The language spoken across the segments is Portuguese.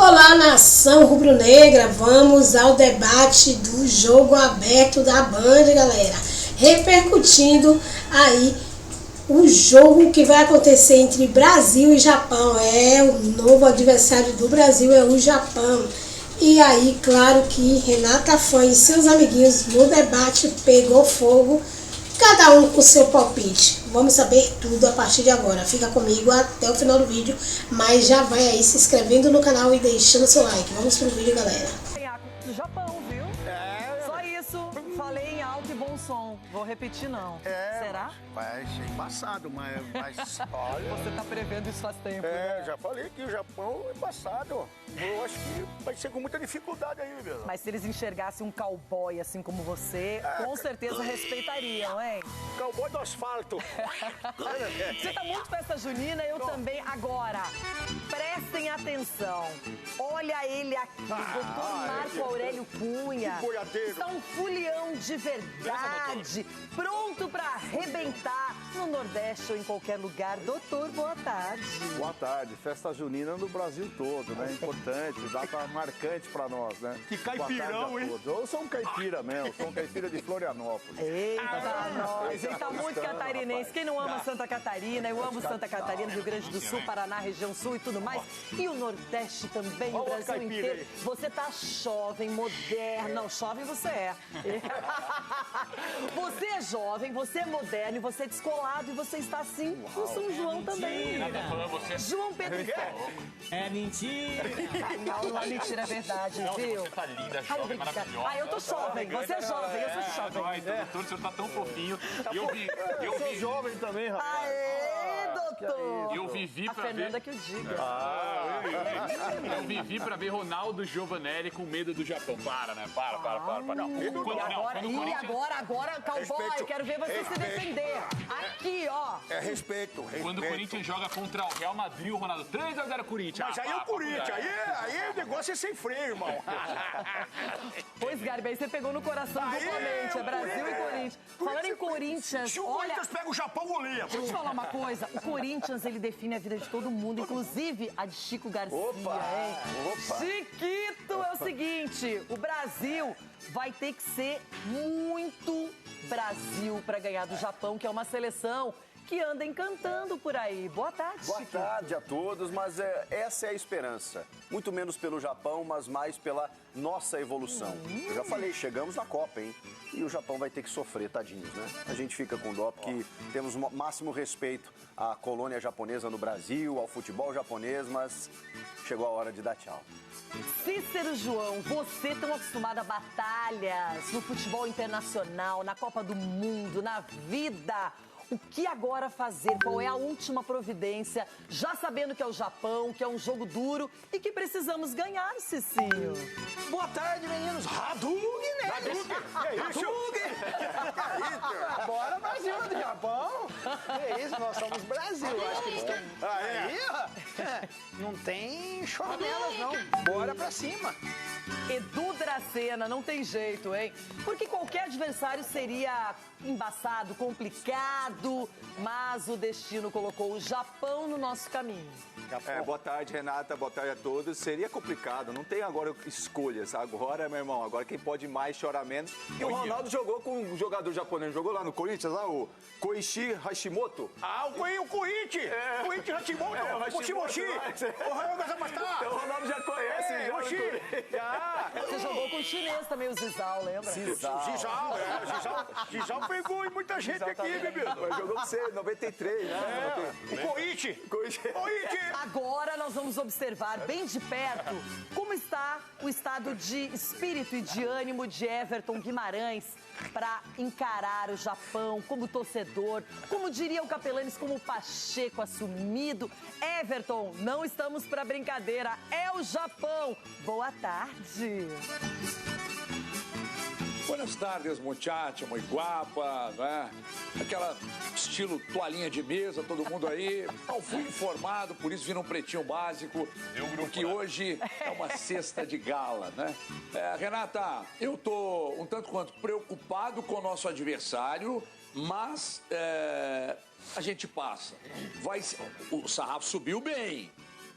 Olá, nação rubro-negra, vamos ao debate do jogo aberto da Band, galera. Repercutindo aí o jogo que vai acontecer entre Brasil e Japão. O novo adversário do Brasil é o Japão. E aí, claro que Renata Fã e seus amiguinhos no debate pegou fogo, cada um com seu palpite. Vamos saber tudo a partir de agora. Fica comigo até o final do vídeo, mas já vai aí se inscrevendo no canal e deixando seu like. Vamos pro vídeo, galera. Do Japão, viu? Só isso. Falei em alto e bom som. Vou repetir, não. Será? Vai ser embaçado, mas olha... Você tá prevendo isso faz tempo, né? Já falei que o Japão é embaçado. Eu acho que vai ser com muita dificuldade aí, meu. Mas se eles enxergassem um cowboy assim como você, com certeza respeitariam, hein? Cowboy do asfalto. Você tá muito festa junina, eu também. Agora, prestem atenção. Olha ele aqui, doutor Marco Aurélio Cunha. Que boiadeiro. Está um fulião de verdade, pronto pra arrebentar no Nordeste ou em qualquer lugar. Doutor, boa tarde. Boa tarde. Festa junina no Brasil todo, né? Importante, data marcante pra nós, né? Que caipirão, hein? Eu sou um caipira mesmo, sou um caipira de Florianópolis. Eita, nós. Ele tá muito catarinense. Quem não ama Santa Catarina? Eu amo Santa Catarina, Rio Grande do Sul, Paraná, região sul e tudo mais. E o Nordeste também, o Brasil inteiro. Você tá jovem, moderna. Não, jovem você é. Você é jovem, você é moderno, e você é descolado e você está assim no São João também. João Pedro. É mentira! Não é mentira, é verdade, viu? Você tá linda, jovem, maravilhosa. Eu tô jovem, você é jovem, eu sou jovem. Doutor, o senhor tá tão fofinho. Eu sou jovem também, rapaz. Aê, doutor! Eu vivi A pra Fernanda ver... que o diga. Eu vivi pra ver Ronaldo Giovanelli com medo do Japão. Para, né? Para. Agora, cowboy, eu quero ver você se defender. Aqui, ó. É respeito. Quando o Corinthians joga contra o Real Madrid, o Ronaldo 3-0 Corinthians. Mas aí é o Corinthians, aí o negócio é sem freio, irmão. Pois, Garbi, aí você pegou no coração duplamente. É Brasil e Corinthians. Falando em Corinthians, Se o olha... Corinthians pega o Japão, goleia. Deixa eu te falar uma coisa. O Corinthians, ele define a vida de todo mundo, inclusive a de Chico Garcia, hein? Chiquito, é o seguinte, o Brasil vai ter que ser muito Brasil para ganhar do Japão, que é uma seleção que anda encantando por aí. Boa tarde, Boa Chico. tarde a todos, mas essa é a esperança. Muito menos pelo Japão, mas mais pela nossa evolução. Eu já falei, chegamos na Copa, hein? E o Japão vai ter que sofrer, tadinhos, né? A gente fica com dó porque temos o máximo respeito à colônia japonesa no Brasil, ao futebol japonês, mas chegou a hora de dar tchau. Cícero João, você tão acostumado a batalhas no futebol internacional, na Copa do Mundo, na vida. O que agora fazer? Qual é a última providência? Já sabendo que é o Japão, que é um jogo duro e que precisamos ganhar, Cicinho. Boa tarde, meninos. Hadouken, né? Hadouken. Bora, Brasil do Japão! É isso, nós somos Brasil. Acho que eles estão... Aí, ó. Não tem choradelas, não. Bora pra cima. Edu Dracena, não tem jeito, hein? Porque qualquer adversário seria embaçado, complicado, mas o destino colocou o Japão no nosso caminho. Boa tarde, Renata. Boa tarde a todos. Seria complicado, não tem agora escolhas. Agora, meu irmão, agora quem pode mais chora menos. E o Ronaldo jogou com um jogador japonês, jogou lá no Corinthians, lá o Koichi Hashimoto. O Koichi. Koichi Hashimoto. O Shimoshi. O Ronaldo já conhece. Você jogou com o chinês também, o Zizal, lembra? Zizal pegou e muita gente aqui, bebê. Mas jogou com você, 93, né? Koichi. Agora nós vamos observar bem de perto como está o estado de espírito e de ânimo de Everton Guimarães para encarar o Japão como torcedor, como diria o Capelanes, como Pacheco assumido. Everton, não estamos para brincadeira, é o Japão. Boa tarde. Buenas tardes, muchacha, muy guapa, né? Aquela estilo toalhinha de mesa, todo mundo aí. Não fui informado, por isso vim num pretinho básico, porque hoje é uma cesta de gala, né? Renata, eu tô um tanto quanto preocupado com o nosso adversário, mas a gente passa. O sarrafo subiu bem.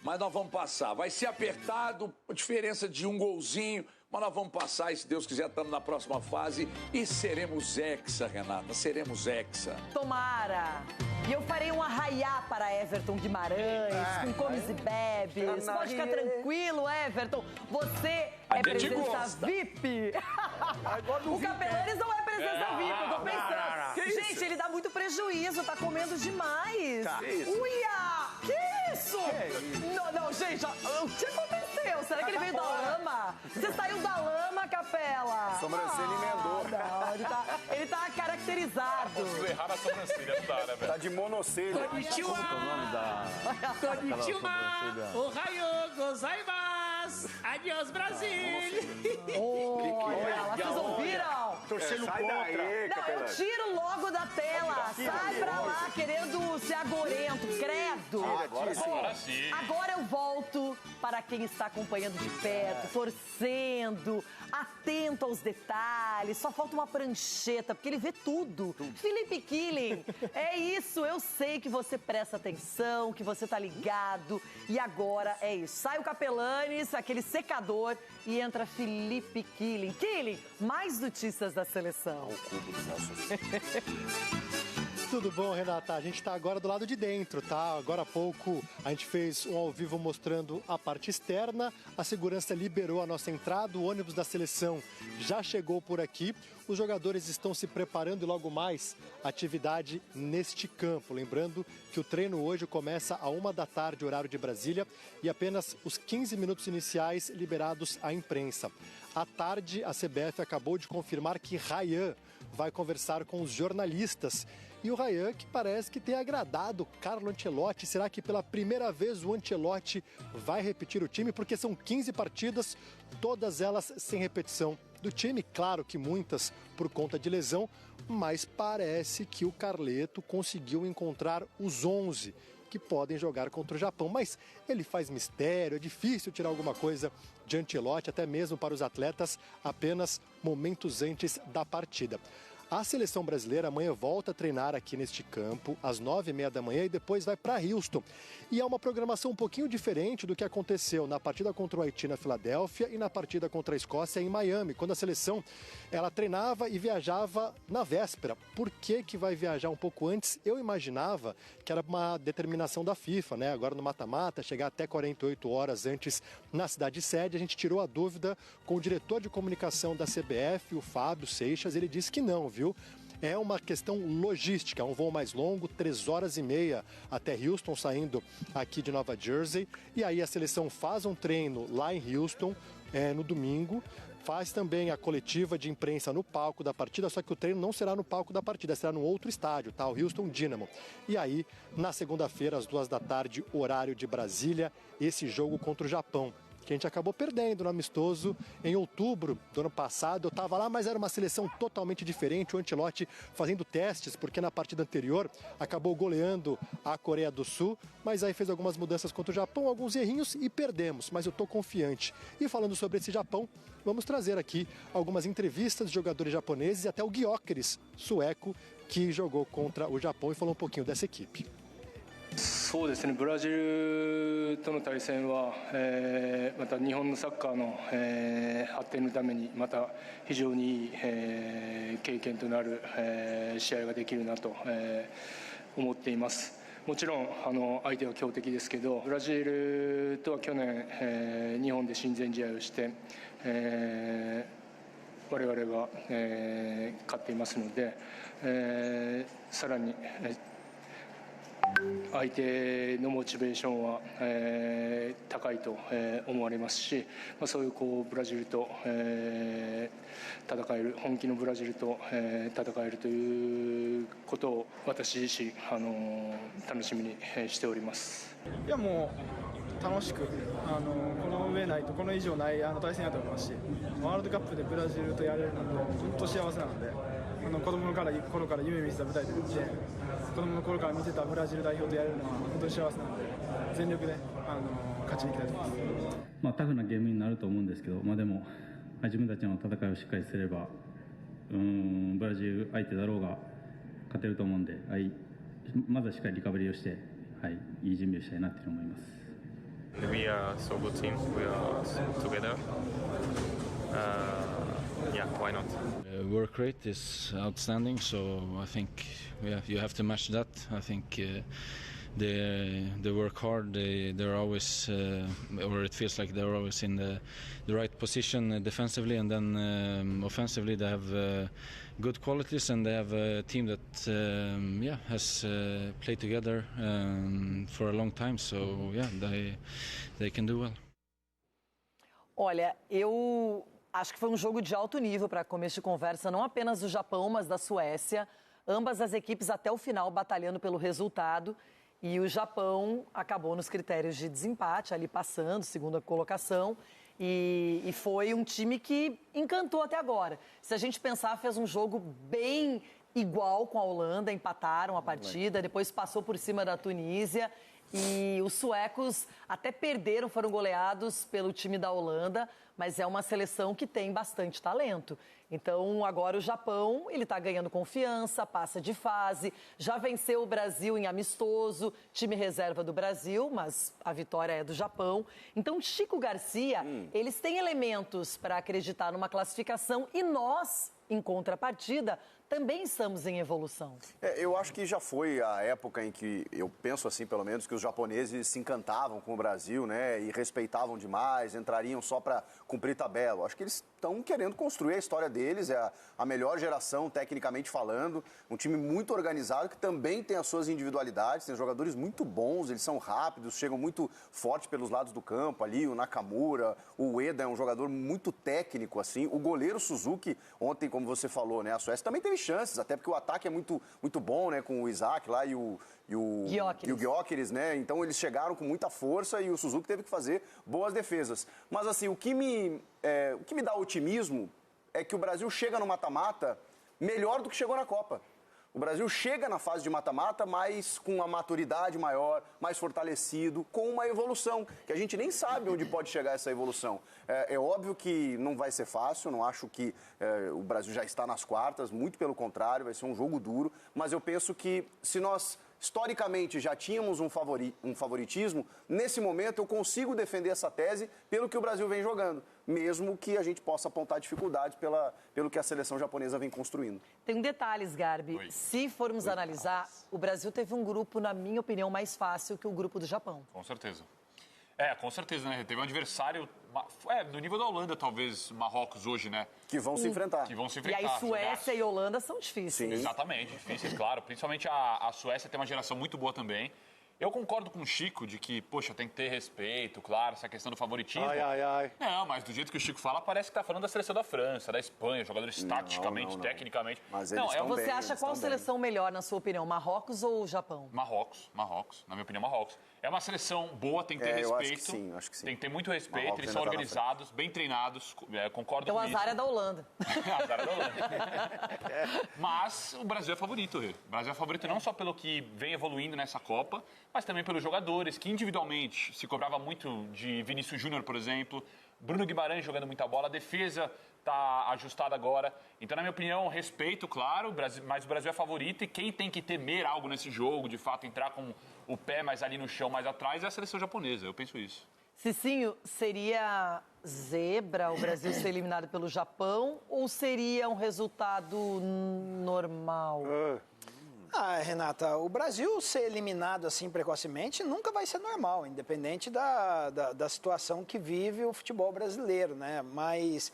mas nós vamos passar. Vai ser apertado, diferença de um golzinho, mas nós vamos passar e, se Deus quiser, estamos na próxima fase e seremos hexa, Renata, seremos hexa. Tomara! E eu farei um arraiá para Everton Guimarães, com comes e bebes. Pode ficar tranquilo, Everton. Você é presença VIP. O Capelanes não é presença VIP, eu tô pensando. Gente, ele dá muito prejuízo, tá comendo demais. Uia! Que isso? Não, gente, o que aconteceu? Será que ele veio da lama? Você saiu da lama, Capela? Sobrancelha emendou. Não, ele tá caracterizado. Tudo errado a sobrancelha, não dá, né, velho? Tá de monocelha. Konnichiwa! Ohayou gozaimasu! Adiós, Brasil! Olha lá, vocês ouviram? Torcendo sai contra. Daí, não, eu tiro logo da tela. Sai pra lá, querendo ser agorento, credo. Agora sim. Agora eu volto para quem está acompanhando de perto, torcendo, atento aos detalhes. Só falta uma prancheta, porque ele vê tudo. Felipe Killing, é isso. Eu sei que você presta atenção, que você tá ligado. E agora é isso. Sai o Capelanes, aquele secador, e entra Felipe Killing. Killing, mais notícias da seleção. Tudo bom, Renata? A gente está agora do lado de dentro, tá? Agora há pouco a gente fez um ao vivo mostrando a parte externa. A segurança liberou a nossa entrada, o ônibus da seleção já chegou por aqui. Os jogadores estão se preparando e logo mais atividade neste campo. Lembrando que o treino hoje começa à 13h, horário de Brasília, e apenas os 15 minutos iniciais liberados à imprensa. À tarde, a CBF acabou de confirmar que Rayan vai conversar com os jornalistas. E o Rayan, que parece que tem agradado Carlo Ancelotti. Será que pela primeira vez o Ancelotti vai repetir o time? Porque são 15 partidas, todas elas sem repetição do time. Claro que muitas por conta de lesão, mas parece que o Carleto conseguiu encontrar os 11 que podem jogar contra o Japão. Mas ele faz mistério, é difícil tirar alguma coisa de Ancelotti, até mesmo para os atletas, apenas momentos antes da partida. A seleção brasileira amanhã volta a treinar aqui neste campo, às 9h30 da manhã, e depois vai para Houston. E é uma programação um pouquinho diferente do que aconteceu na partida contra o Haiti na Filadélfia e na partida contra a Escócia em Miami, quando a seleção ela treinava e viajava na véspera. Por que vai viajar um pouco antes? Eu imaginava que era uma determinação da FIFA, né? Agora no mata-mata, chegar até 48 horas antes na cidade sede. A gente tirou a dúvida com o diretor de comunicação da CBF, o Fábio Seixas. Ele disse que não, viu? É uma questão logística, um voo mais longo, 3h30 até Houston, saindo aqui de Nova Jersey. E aí a seleção faz um treino lá em Houston no domingo, faz também a coletiva de imprensa no palco da partida, só que o treino não será no palco da partida, será no outro estádio, tá? O Houston Dynamo. E aí, na segunda-feira, às 14h, horário de Brasília, esse jogo contra o Japão, que a gente acabou perdendo no amistoso em outubro do ano passado. Eu estava lá, mas era uma seleção totalmente diferente. O Ancelotti fazendo testes, porque na partida anterior acabou goleando a Coreia do Sul, mas aí fez algumas mudanças contra o Japão, alguns errinhos e perdemos, mas eu estou confiante. E falando sobre esse Japão, vamos trazer aqui algumas entrevistas de jogadores japoneses e até o Gyökeres, sueco, que jogou contra o Japão e falou um pouquinho dessa equipe. そうですね、ブラジルとの対戦は、また日本のサッカーの、発展のためにまた非常にいい、経験となる、試合ができるなと、思っています。もちろん相手は強敵ですけど、ブラジルとは去年、日本で親善試合をして、我々が、勝っていますので、さらに、相手のモチベーションは、高いと、思われますし、そういうブラジルと、戦える本気のブラジルと、戦えるということを私自身、楽しみにしております。いやもう楽しくこの上ないとこの以上ない対戦だと思いますし、ワールドカップでブラジルとやれるのは本当幸せなので、子供の頃から夢見てた舞台で見て、子供の頃から見てたブラジル代表とやれるのは本当に幸せなので、全力で勝ちに行きたいと思います。タフなゲームになると思うんですけど、でも自分たちの戦いをしっかりすれば、ブラジル相手だろうが勝てると思うんで、まずはしっかりリカバリーをして、いい準備をしたいなと思います。We are so good team. We are together. Yeah, why not? Work rate is outstanding, so I think you have to match that. I think they work hard. They're always, or it feels like they're always in the right position defensively, and then offensively they have good qualities, and they have a team that has played together for a long time. So yeah, they can do well. Olha, eu acho que foi um jogo de alto nível para começo de conversa, não apenas do Japão, mas da Suécia. Ambas as equipes até o final batalhando pelo resultado. E o Japão acabou nos critérios de desempate, ali passando, segunda colocação. E foi um time que encantou até agora. Se a gente pensar, fez um jogo bem igual com a Holanda, empataram a partida, depois passou por cima da Tunísia. E os suecos até perderam, foram goleados pelo time da Holanda, mas é uma seleção que tem bastante talento. Então, agora o Japão, ele está ganhando confiança, passa de fase, já venceu o Brasil em amistoso, time reserva do Brasil, mas a vitória é do Japão. Então, Chico Garcia, eles têm elementos para acreditar numa classificação e nós, em contrapartida, também estamos em evolução. Eu acho que já foi a época em que, eu penso assim pelo menos, que os japoneses se encantavam com o Brasil, né, e respeitavam demais, entrariam só para cumprir tabela. Acho que eles estão querendo construir a história deles, é a melhor geração, tecnicamente falando, um time muito organizado que também tem as suas individualidades, tem jogadores muito bons, eles são rápidos, chegam muito forte pelos lados do campo ali, o Nakamura, o Ueda é um jogador muito técnico, assim, o goleiro Suzuki, ontem, como você falou, né, a Suécia também teve chances, até porque o ataque é muito bom, né, com o Isaac lá e o Gyökeres, né? Então eles chegaram com muita força e o Suzuki teve que fazer boas defesas. Mas assim, o que me dá otimismo é que o Brasil chega no mata-mata melhor do que chegou na Copa. O Brasil chega na fase de mata-mata, mas com uma maturidade maior, mais fortalecido, com uma evolução, que a gente nem sabe onde pode chegar essa evolução. É óbvio que não vai ser fácil, não acho que o Brasil já está nas quartas, muito pelo contrário, vai ser um jogo duro, mas eu penso que se nós historicamente já tínhamos um favoritismo, nesse momento eu consigo defender essa tese pelo que o Brasil vem jogando, mesmo que a gente possa apontar dificuldades pelo que a seleção japonesa vem construindo. Tem um detalhe, Garbi. Se formos analisar, o Brasil teve um grupo, na minha opinião, mais fácil que o grupo do Japão. Com certeza. Com certeza, né? Teve um adversário do nível da Holanda, talvez, Marrocos hoje, né? Que vão se enfrentar. E aí Suécia e Holanda são difíceis. Sim. Exatamente, difíceis, claro. Principalmente a Suécia tem uma geração muito boa também. Eu concordo com o Chico de que, poxa, tem que ter respeito, claro, essa questão do favoritismo. Não, mas do jeito que o Chico fala, parece que tá falando da seleção da França, da Espanha, jogadores taticamente, tecnicamente. Mas eles estão você acha qual seleção melhor, na sua opinião, Marrocos ou Japão? Marrocos. Na minha opinião, Marrocos. É uma seleção boa, tem que ter respeito. Eu acho que sim. Tem que ter muito respeito, Marrocos, eles são organizados, bem treinados, concordo então, com isso. Então o azar é da Holanda. Azar é da Holanda. Mas o Brasil é favorito, Rê. O Brasil é favorito não só pelo que vem evoluindo nessa Copa, mas também pelos jogadores, que individualmente se cobrava muito de Vinícius Júnior, por exemplo, Bruno Guimarães jogando muita bola, a defesa está ajustada agora. Então, na minha opinião, respeito, claro, mas o Brasil é favorito e quem tem que temer algo nesse jogo, de fato, entrar com o pé mais ali no chão, mais atrás, é a seleção japonesa. Eu penso isso. Cicinho, seria zebra o Brasil ser eliminado pelo Japão ou seria um resultado normal? Renata, o Brasil ser eliminado assim precocemente nunca vai ser normal, independente da situação que vive o futebol brasileiro, né? Mas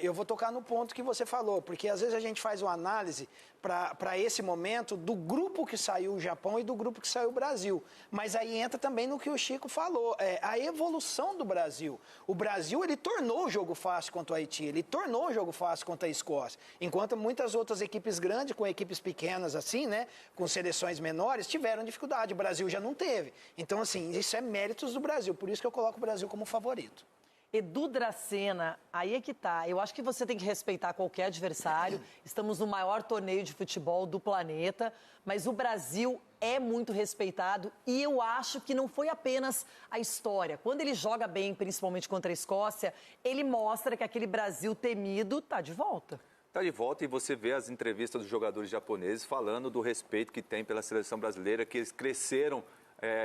eu vou tocar no ponto que você falou, porque às vezes a gente faz uma análise para esse momento do grupo que saiu o Japão e do grupo que saiu o Brasil. Mas aí entra também no que o Chico falou, a evolução do Brasil. O Brasil, ele tornou o jogo fácil contra o Haiti, ele tornou o jogo fácil contra a Escócia. Enquanto muitas outras equipes grandes, com equipes pequenas assim, né, com seleções menores, tiveram dificuldade. O Brasil já não teve. Então, assim, isso é méritos do Brasil. Por isso que eu coloco o Brasil como favorito. Edu Dracena, aí é que tá. Eu acho que você tem que respeitar qualquer adversário. Estamos no maior torneio de futebol do planeta, mas o Brasil é muito respeitado e eu acho que não foi apenas a história. Quando ele joga bem, principalmente contra a Escócia, ele mostra que aquele Brasil temido tá de volta. Está de volta e você vê as entrevistas dos jogadores japoneses falando do respeito que tem pela seleção brasileira, que eles cresceram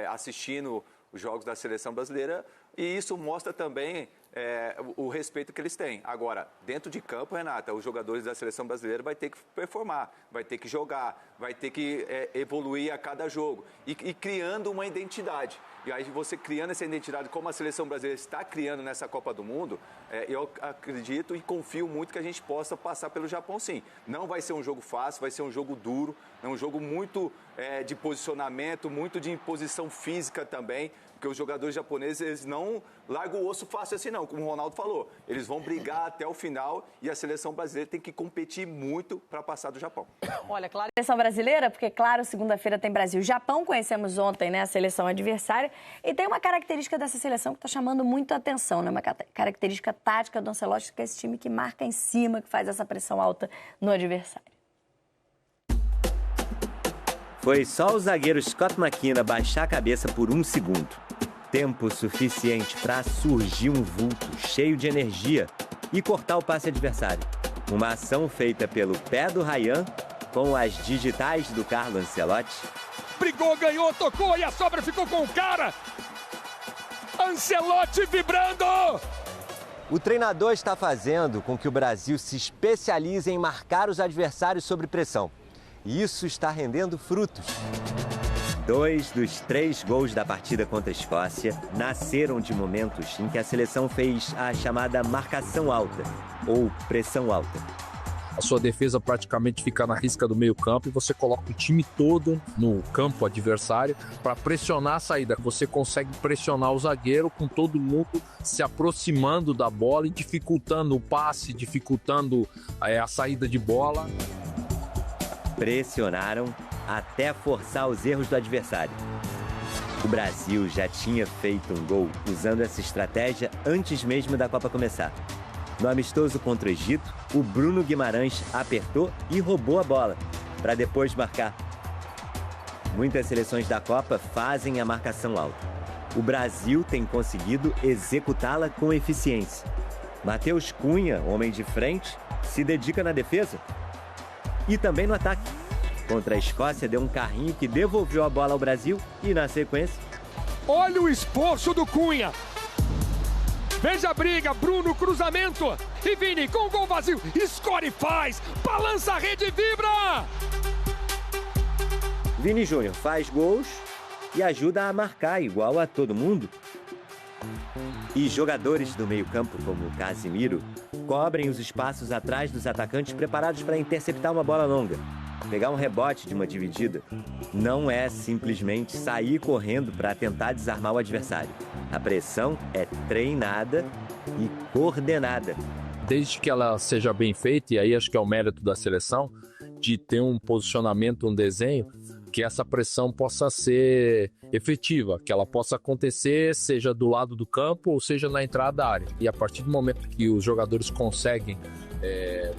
assistindo os jogos da seleção brasileira, e isso mostra também o respeito que eles têm. Agora, dentro de campo, Renata, os jogadores da seleção brasileira vai ter que performar, vai ter que jogar, vai ter que evoluir a cada jogo e criando uma identidade. E aí você criando essa identidade, como a seleção brasileira está criando nessa Copa do Mundo, eu acredito e confio muito que a gente possa passar pelo Japão, sim. Não vai ser um jogo fácil, vai ser um jogo duro, é um jogo muito de posicionamento, muito de imposição física também, porque os jogadores japoneses, eles não largam o osso fácil assim não, como o Ronaldo falou. Eles vão brigar até o final e a seleção brasileira tem que competir muito para passar do Japão. Olha, claro. Seleção brasileira, porque, claro, segunda-feira tem Brasil e Japão, conhecemos ontem, né, a seleção adversária, e tem uma característica dessa seleção que está chamando muito a atenção, né, uma característica tática do Ancelotti, que é esse time que marca em cima, que faz essa pressão alta no adversário. Foi só o zagueiro Scott McKenna baixar a cabeça por 1 segundo. Tempo suficiente para surgir um vulto cheio de energia e cortar o passe adversário. Uma ação feita pelo pé do Ryan com as digitais do Carlo Ancelotti. Brigou, ganhou, tocou e a sobra ficou com o cara. Ancelotti vibrando! O treinador está fazendo com que o Brasil se especialize em marcar os adversários sob pressão. E isso está rendendo frutos. 2 dos 3 gols da partida contra a Escócia nasceram de momentos em que a seleção fez a chamada marcação alta, ou pressão alta. A sua defesa praticamente fica na risca do meio-campo e você coloca o time todo no campo adversário para pressionar a saída. Você consegue pressionar o zagueiro com todo mundo se aproximando da bola e dificultando o passe, dificultando a saída de bola. Pressionaram até forçar os erros do adversário. O Brasil já tinha feito um gol usando essa estratégia antes mesmo da Copa começar. No amistoso contra o Egito, o Bruno Guimarães apertou e roubou a bola, para depois marcar. Muitas seleções da Copa fazem a marcação alta. O Brasil tem conseguido executá-la com eficiência. Matheus Cunha, homem de frente, se dedica na defesa e também no ataque. Contra a Escócia, deu um carrinho que devolveu a bola ao Brasil e, na sequência... Olha o esforço do Cunha! Veja a briga, Bruno, cruzamento! E Vini, com o gol vazio, escore e faz! Balança a rede e vibra! Vini Júnior faz gols e ajuda a marcar igual a todo mundo. E jogadores do meio-campo, como Casemiro, cobrem os espaços atrás dos atacantes preparados para interceptar uma bola longa. Pegar um rebote de uma dividida não é simplesmente sair correndo para tentar desarmar o adversário. A pressão é treinada e coordenada. Desde que ela seja bem feita, e aí acho que é o mérito da seleção, de ter um posicionamento, um desenho, que essa pressão possa ser efetiva, que ela possa acontecer, seja do lado do campo ou seja na entrada da área. E a partir do momento que os jogadores conseguem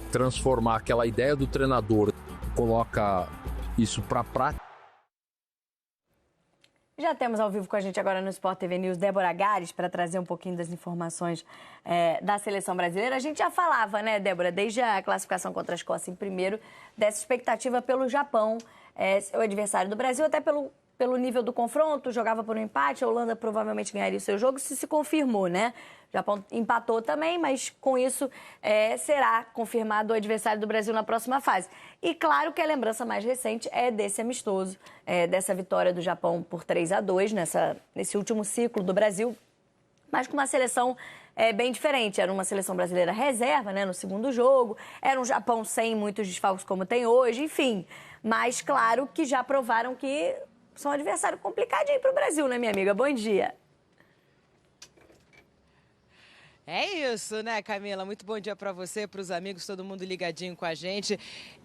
transformar aquela ideia do treinador, coloca isso para prática. Já temos ao vivo com a gente agora no Sport TV News Débora Gares para trazer um pouquinho das informações da seleção brasileira. A gente já falava, né, Débora, desde a classificação contra a Escócia em primeiro, dessa expectativa pelo Japão, o adversário do Brasil, até pelo nível do confronto, jogava por um empate, a Holanda provavelmente ganharia o seu jogo, se confirmou, né? O Japão empatou também, mas com isso será confirmado o adversário do Brasil na próxima fase. E claro que a lembrança mais recente é desse amistoso, dessa vitória do Japão por 3-2 nesse último ciclo do Brasil, mas com uma seleção bem diferente. Era uma seleção brasileira reserva, né, no segundo jogo, era um Japão sem muitos desfalques como tem hoje, enfim. Mas claro que já provaram que são um adversário complicadinho para o Brasil, né, minha amiga? Bom dia. É isso, né, Camila? Muito bom dia para você, para os amigos, todo mundo ligadinho com a gente.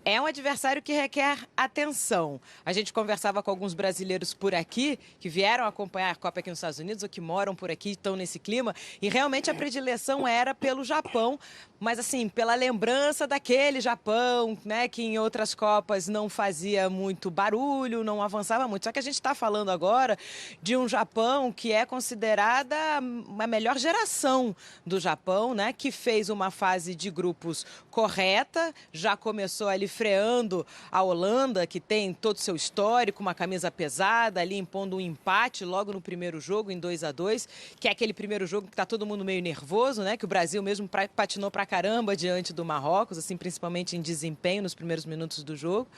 É um adversário que requer atenção. A gente conversava com alguns brasileiros por aqui, que vieram acompanhar a Copa aqui nos Estados Unidos, ou que moram por aqui, estão nesse clima, e realmente a predileção era pelo Japão, mas assim, pela lembrança daquele Japão, né, que em outras Copas não fazia muito barulho, não avançava muito. Só que a gente está falando agora de um Japão que é considerada a melhor geração do Japão, né? Que fez uma fase de grupos correta, já começou ali freando a Holanda, que tem todo o seu histórico, uma camisa pesada, ali impondo um empate logo no primeiro jogo, em 2-2, que é aquele primeiro jogo que tá todo mundo meio nervoso, né? Que o Brasil mesmo patinou pra caramba diante do Marrocos, assim, principalmente em desempenho nos primeiros minutos do jogo.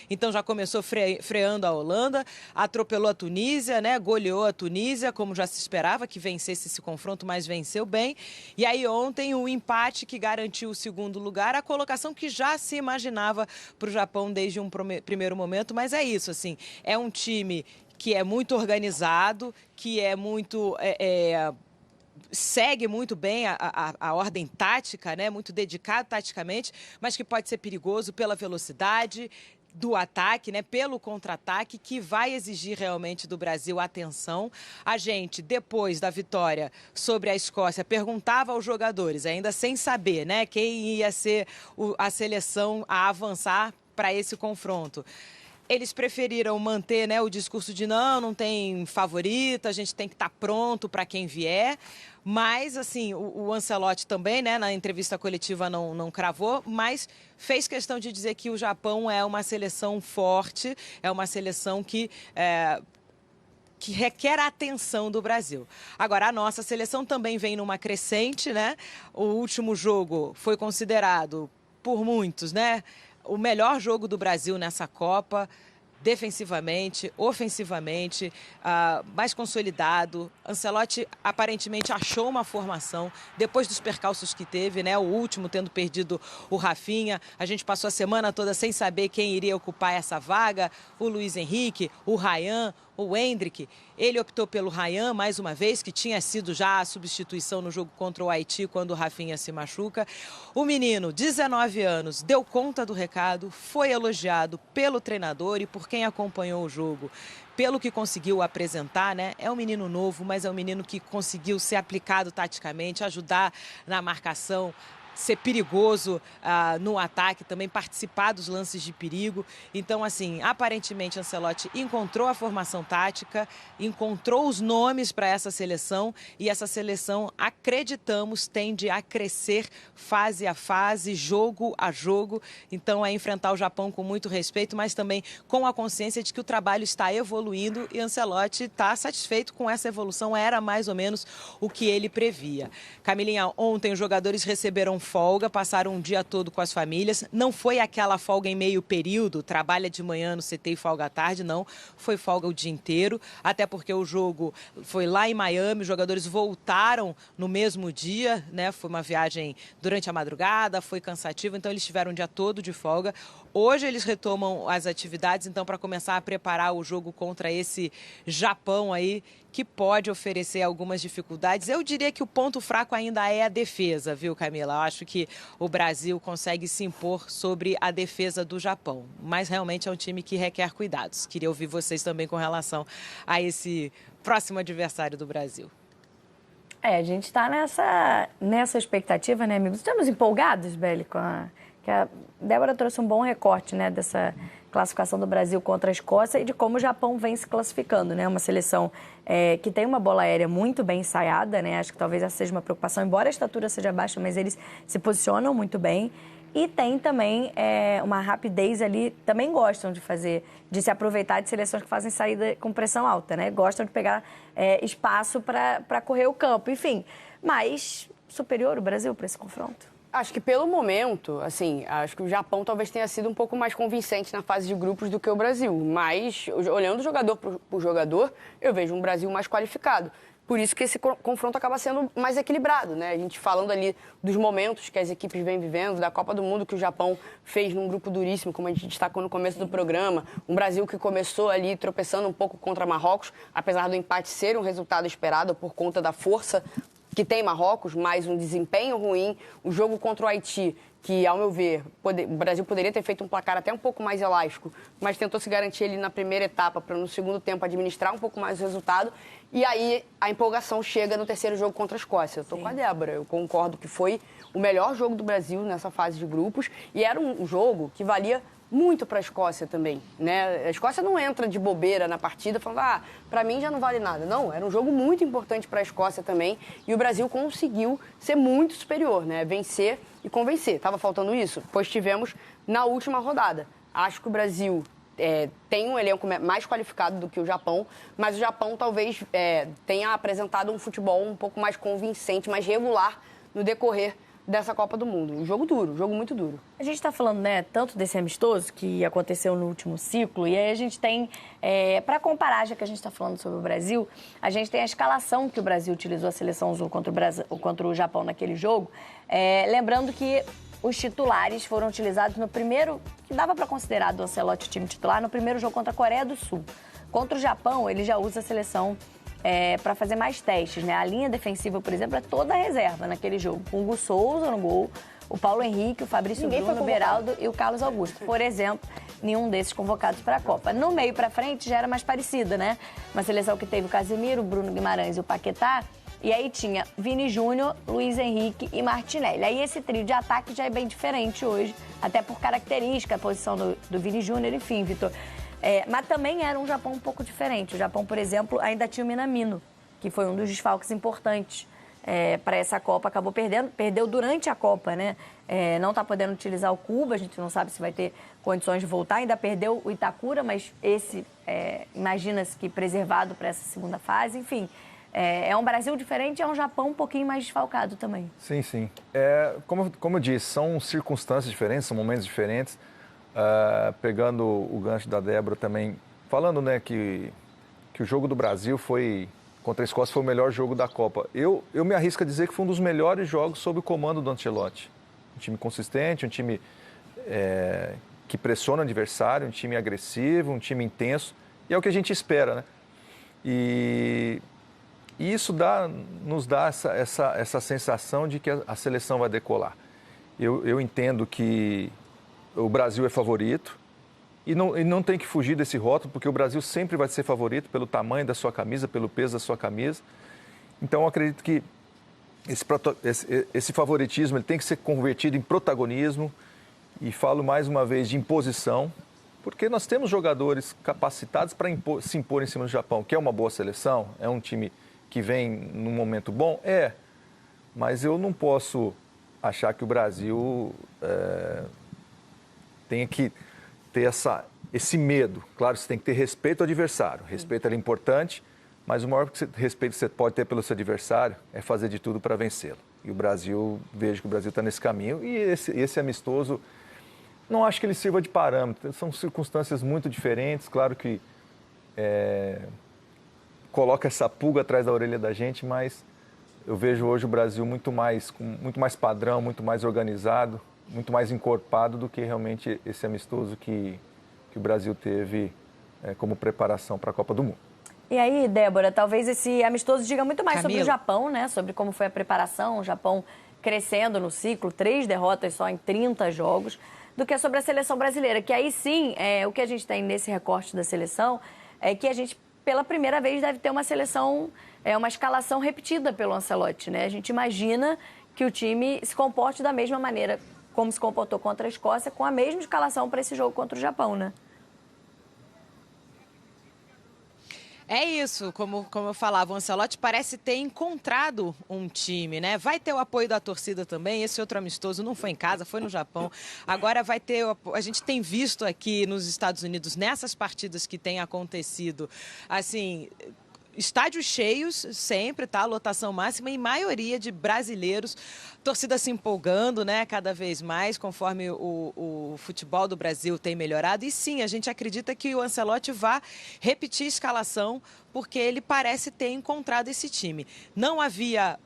Então já começou freando a Holanda, atropelou a Tunísia, né? Goleou a Tunísia, como já se esperava que vencesse esse confronto, mas venceu bem. E aí ontem o empate que garantiu o segundo lugar, a colocação que já se imaginava para o Japão desde um primeiro momento, mas é isso, assim, é um time que é muito organizado, que é muito... segue muito bem a ordem tática, né? Muito dedicado taticamente, mas que pode ser perigoso pela velocidade do ataque, né, pelo contra-ataque, que vai exigir realmente do Brasil atenção. A gente, depois da vitória sobre a Escócia, perguntava aos jogadores, ainda sem saber, né, quem ia ser a seleção a avançar para esse confronto. Eles preferiram manter, né, o discurso de não tem favorita, a gente tem que estar pronto para quem vier. Mas, assim, o Ancelotti também, né, na entrevista coletiva não cravou, mas fez questão de dizer que o Japão é uma seleção forte, é uma seleção que requer a atenção do Brasil. Agora, a nossa seleção também vem numa crescente, né? O último jogo foi considerado, por muitos, né, o melhor jogo do Brasil nessa Copa, defensivamente, ofensivamente, mais consolidado. Ancelotti aparentemente achou uma formação depois dos percalços que teve, né? O último tendo perdido o Rafinha. A gente passou a semana toda sem saber quem iria ocupar essa vaga. O Luiz Henrique, o Ryan, o Endrick. Ele optou pelo Ryan, mais uma vez, que tinha sido já a substituição no jogo contra o Haiti, quando o Rafinha se machuca. O menino, 19 anos, deu conta do recado, foi elogiado pelo treinador e por quem acompanhou o jogo. Pelo que conseguiu apresentar, né? É um menino novo, mas é um menino que conseguiu ser aplicado taticamente, ajudar na marcação, ser perigoso no ataque, também participar dos lances de perigo. Então, assim, aparentemente Ancelotti encontrou a formação tática, encontrou os nomes para essa seleção e essa seleção, acreditamos, tende a crescer fase a fase, jogo a jogo. Então, é enfrentar o Japão com muito respeito, mas também com a consciência de que o trabalho está evoluindo e Ancelotti está satisfeito com essa evolução, era mais ou menos o que ele previa. Camilinha, ontem os jogadores receberam folga, passaram um dia todo com as famílias. Não foi aquela folga em meio período, trabalha de manhã no CT e folga à tarde, não. Foi folga o dia inteiro, até porque o jogo foi lá em Miami, os jogadores voltaram no mesmo dia, né? Foi uma viagem durante a madrugada, foi cansativo, então eles tiveram um dia todo de folga. Hoje eles retomam as atividades, então, para começar a preparar o jogo contra esse Japão aí, que pode oferecer algumas dificuldades. Eu diria que o ponto fraco ainda é a defesa, viu, Camila? Eu acho que o Brasil consegue se impor sobre a defesa do Japão, mas realmente é um time que requer cuidados. Queria ouvir vocês também com relação a esse próximo adversário do Brasil. A gente está nessa expectativa, né, amigos? Estamos empolgados, Beli, que a Débora trouxe um bom recorte, né, dessa classificação do Brasil contra a Escócia e de como o Japão vem se classificando, né? Uma seleção que tem uma bola aérea muito bem ensaiada, né? Acho que talvez essa seja uma preocupação, embora a estatura seja baixa, mas eles se posicionam muito bem. E tem também uma rapidez ali, também gostam de se aproveitar de seleções que fazem saída com pressão alta, né? Gostam de pegar espaço para correr o campo, enfim. Mas superior o Brasil para esse confronto? Acho que pelo momento, assim, acho que o Japão talvez tenha sido um pouco mais convincente na fase de grupos do que o Brasil. Mas, olhando jogador por jogador, eu vejo um Brasil mais qualificado. Por isso que esse confronto acaba sendo mais equilibrado, né? A gente falando ali dos momentos que as equipes vêm vivendo, da Copa do Mundo que o Japão fez num grupo duríssimo, como a gente destacou no começo do programa. Um Brasil que começou ali tropeçando um pouco contra Marrocos, apesar do empate ser um resultado esperado por conta da força que tem Marrocos, mas um desempenho ruim. O jogo contra o Haiti, que, ao meu ver, o Brasil poderia ter feito um placar até um pouco mais elástico, mas tentou se garantir ali na primeira etapa para, no segundo tempo, administrar um pouco mais o resultado. E aí a empolgação chega no terceiro jogo contra a Escócia. Eu estou com a Débora. Eu concordo que foi o melhor jogo do Brasil nessa fase de grupos e era um jogo que valia muito para a Escócia também, né? A Escócia não entra de bobeira na partida falando, para mim já não vale nada. Não, era um jogo muito importante para a Escócia também e o Brasil conseguiu ser muito superior, né? Vencer e convencer. Estava faltando isso? Pois tivemos na última rodada. Acho que o Brasil tem um elenco mais qualificado do que o Japão, mas o Japão talvez tenha apresentado um futebol um pouco mais convincente, mais regular no decorrer dessa Copa do Mundo. Um jogo duro, um jogo muito duro. A gente está falando, né, tanto desse amistoso que aconteceu no último ciclo, e aí a gente tem, para comparar, já que a gente está falando sobre o Brasil, a gente tem a escalação que o Brasil utilizou, a seleção usou contra o Japão naquele jogo, lembrando que os titulares foram utilizados no primeiro, que dava para considerar do Ancelotti o time titular, no primeiro jogo contra a Coreia do Sul. Contra o Japão, ele já usa a seleção para fazer mais testes, né? A linha defensiva, por exemplo, é toda reserva naquele jogo. Com o Hugo Souza no gol, o Paulo Henrique, o Fabrício Bruno, o Beraldo e o Carlos Augusto. Por exemplo, nenhum desses convocados para a Copa. No meio para frente já era mais parecida, né? Uma seleção que teve o Casemiro, o Bruno Guimarães e o Paquetá. E aí tinha Vini Júnior, Luiz Henrique e Martinelli. Aí esse trio de ataque já é bem diferente hoje, até por característica, a posição do Vini Júnior, enfim, Vitor. Mas também era um Japão um pouco diferente. O Japão, por exemplo, ainda tinha o Minamino, que foi um dos desfalques importantes para essa Copa. Acabou perdeu durante a Copa, né? Não está podendo utilizar o Cuba, a gente não sabe se vai ter condições de voltar. Ainda perdeu o Itakura, mas esse, imagina-se que preservado para essa segunda fase. Enfim, é um Brasil diferente, é um Japão um pouquinho mais desfalcado também. Sim, sim. Como eu disse, são circunstâncias diferentes, são momentos diferentes. Pegando o gancho da Débora também, falando, né, que o jogo do Brasil contra a Escócia foi o melhor jogo da Copa. Eu me arrisco a dizer que foi um dos melhores jogos sob o comando do Ancelotti. Um time consistente, um time que pressiona o adversário, um time agressivo, um time intenso. E é o que a gente espera, né? E isso nos dá essa sensação de que a seleção vai decolar. Eu entendo que o Brasil é favorito e não tem que fugir desse rótulo, porque o Brasil sempre vai ser favorito pelo tamanho da sua camisa, pelo peso da sua camisa. Então, eu acredito que esse favoritismo ele tem que ser convertido em protagonismo e falo mais uma vez de imposição, porque nós temos jogadores capacitados para se impor em cima do Japão, que é uma boa seleção, é um time que vem num momento bom, mas eu não posso achar que o Brasil tenha que ter esse medo. Claro, você tem que ter respeito ao adversário. Respeito é importante, mas o maior respeito que você pode ter pelo seu adversário é fazer de tudo para vencê-lo. E vejo que o Brasil está nesse caminho. E esse amistoso, não acho que ele sirva de parâmetro. São circunstâncias muito diferentes. Claro que coloca essa pulga atrás da orelha da gente, mas eu vejo hoje o Brasil com muito mais padrão, muito mais organizado, muito mais encorpado do que realmente esse amistoso que o Brasil teve como preparação para a Copa do Mundo. E aí, Débora, talvez esse amistoso diga muito mais sobre o Japão, né? Sobre como foi a preparação, o Japão crescendo no ciclo, 3 derrotas só em 30 jogos, do que sobre a seleção brasileira, que aí sim, o que a gente tem nesse recorte da seleção é que a gente, pela primeira vez, deve ter uma seleção, uma escalação repetida pelo Ancelotti, né? A gente imagina que o time se comporte da mesma maneira como se comportou contra a Escócia, com a mesma escalação para esse jogo contra o Japão, né? É isso, como eu falava, o Ancelotti parece ter encontrado um time, né? Vai ter o apoio da torcida também, esse outro amistoso não foi em casa, foi no Japão. Agora vai ter, a gente tem visto aqui nos Estados Unidos, nessas partidas que têm acontecido, assim, estádios cheios sempre, tá? Lotação máxima e maioria de brasileiros, torcida se empolgando, né? Cada vez mais, conforme o futebol do Brasil tem melhorado. E sim, a gente acredita que o Ancelotti vai repetir a escalação, porque ele parece ter encontrado esse time. Não havia...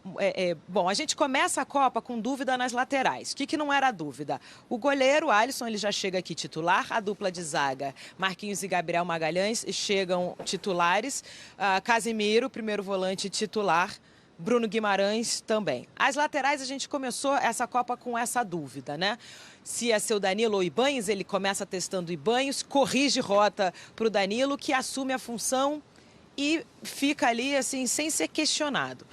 Bom, a gente começa a Copa com dúvida nas laterais. O que não era dúvida? O goleiro, Alisson, ele já chega aqui titular. A dupla de zaga, Marquinhos e Gabriel Magalhães, chegam titulares. Casemiro, primeiro volante titular. Bruno Guimarães também. As laterais, a gente começou essa Copa com essa dúvida, né? Se ia ser o Danilo ou Ibanez, ele começa testando o Ibanez, corrige rota para o Danilo, que assume a função e fica ali, assim, sem ser questionado.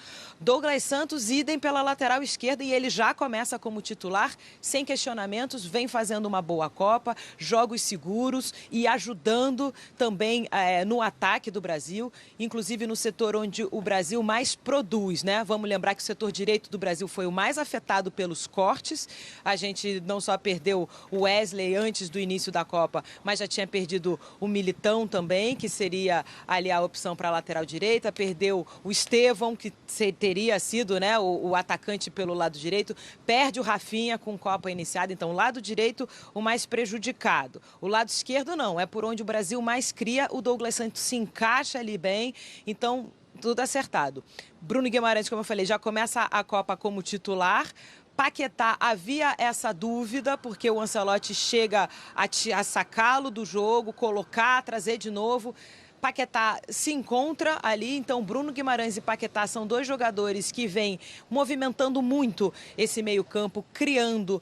Douglas Santos, idem pela lateral esquerda, e ele já começa como titular, sem questionamentos, vem fazendo uma boa Copa, jogos seguros e ajudando também no ataque do Brasil, inclusive no setor onde o Brasil mais produz, né? Vamos lembrar que o setor direito do Brasil foi o mais afetado pelos cortes. A gente não só perdeu o Wesley antes do início da Copa, mas já tinha perdido o Militão também, que seria ali a opção para a lateral direita, perdeu o Estevão, que teria sido, né, o atacante pelo lado direito, perde o Rafinha com Copa iniciada, então o lado direito o mais prejudicado. O lado esquerdo não, é por onde o Brasil mais cria, o Douglas Santos se encaixa ali bem, então tudo acertado. Bruno Guimarães, como eu falei, já começa a Copa como titular. Paquetá, havia essa dúvida, porque o Ancelotti chega a sacá-lo do jogo, colocar, trazer de novo. Paquetá se encontra ali, então Bruno Guimarães e Paquetá são dois jogadores que vêm movimentando muito esse meio-campo, criando,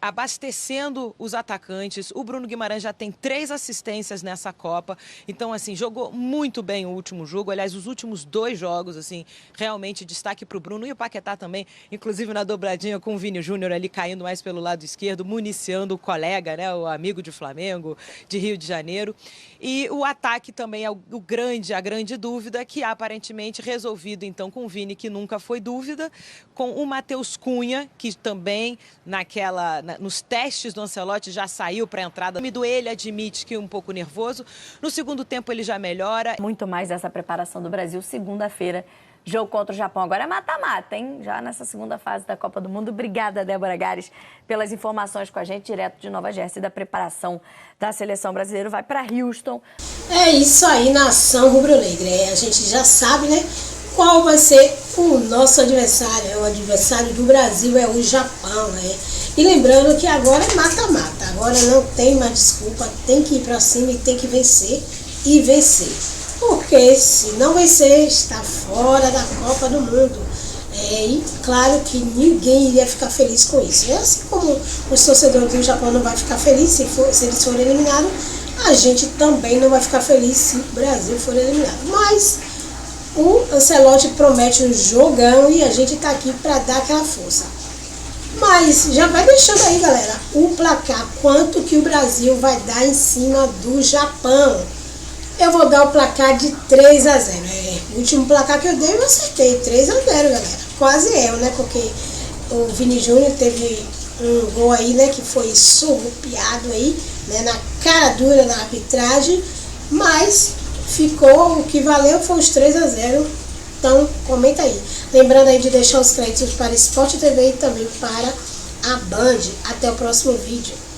abastecendo os atacantes. O Bruno Guimarães já tem 3 assistências nessa Copa, então assim, jogou muito bem o último jogo, aliás, os últimos 2 jogos, assim, realmente destaque para o Bruno e o Paquetá também, inclusive na dobradinha com o Vini Júnior ali caindo mais pelo lado esquerdo, municiando o colega, né, o amigo de Flamengo, de Rio de Janeiro. E o ataque também é a grande dúvida, que aparentemente resolvido então com o Vini, que nunca foi dúvida, com o Matheus Cunha, que também nos testes do Ancelotti já saiu para a entrada. Ele admite que é um pouco nervoso. No segundo tempo ele já melhora. Muito mais dessa preparação do Brasil, segunda-feira, jogo contra o Japão. Agora é mata-mata, hein? Já nessa segunda fase da Copa do Mundo. Obrigada, Débora Gares, pelas informações com a gente, direto de Nova Jersey, da preparação da seleção brasileira. Vai para Houston. É isso aí, nação rubro-negra. A gente já sabe, né, qual vai ser o nosso adversário. O adversário do Brasil é o Japão, né? E lembrando que agora é mata-mata. Agora não tem mais desculpa. Tem que ir para cima e tem que vencer. E vencer. Porque se não vencer, está fora da Copa do Mundo. E claro que ninguém iria ficar feliz com isso. É assim como os torcedores do Japão não vão ficar felizes se eles forem eliminados, a gente também não vai ficar feliz se o Brasil for eliminado. Mas o Ancelotti promete um jogão e a gente está aqui para dar aquela força. Mas já vai deixando aí, galera, o placar, quanto que o Brasil vai dar em cima do Japão. Eu vou dar o placar de 3-0. O último placar que eu dei, eu acertei. 3-0, galera. Quase né? Porque o Vini Júnior teve um gol aí, né? Que foi surrupiado aí, né? Na cara dura da arbitragem. Mas ficou, o que valeu foi os 3-0. Então, comenta aí. Lembrando aí de deixar os créditos para Sport TV e também para a Band. Até o próximo vídeo.